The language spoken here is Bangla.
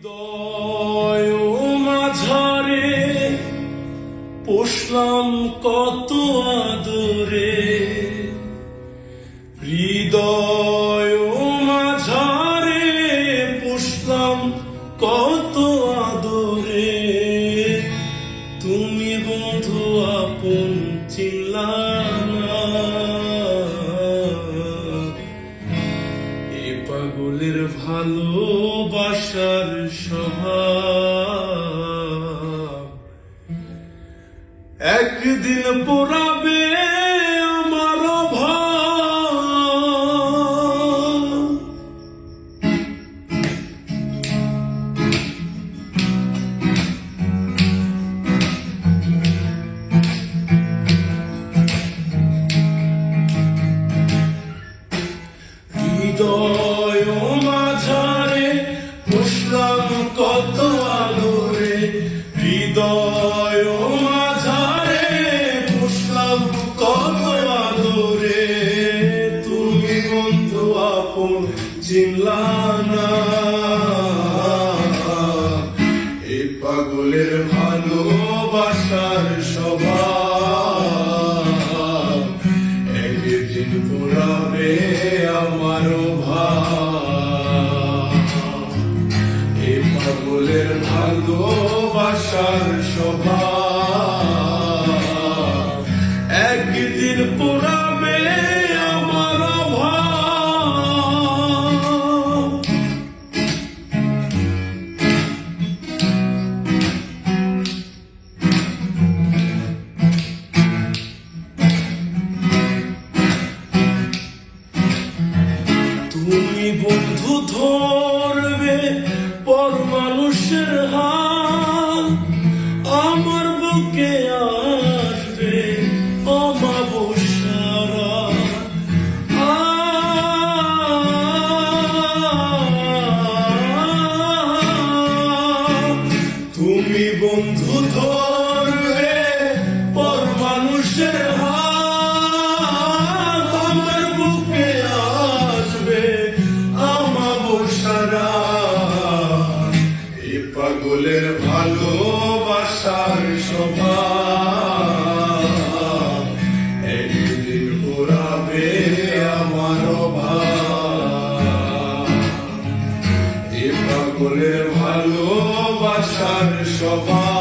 হৃদয় মাঝারে পোষলাম কত আদরে, হৃদয় মাঝারে পোষলাম কত আদরে, তুমি বন্ধু আপন চিনলা না, এ পাগলের ভালোবাসার স্বভাব একদিন পোড়াবে আমার ভাব। হৃদয় মাঝারে পোষলাম কত আদরে, হৃদয় মাঝারে পোষলাম কত আদরে, তুমি বন্ধু আপন চিনলা না, এ পাগলের ভালোবাসার স্বভাব একদিন পোড়াবে আমার ভাব। এ পাগলের ভালোবাসার স্বভাব একদিন পোড়াবে আমার ভাব। তুমি বন্ধু ধরবে পর মানুষের হাত, আমার বুকে আসবে অমাবস্যারা, তুমি বন্ধু ধরবে পর মানুষের হাত, আমার বুকে আসবে অমাবস্যারা, এ পাগলের ভালোবাসার স্বভাব একদিন পোড়াবে আমার ভাব। এ পাগলের ভালোবাসার স্বভাব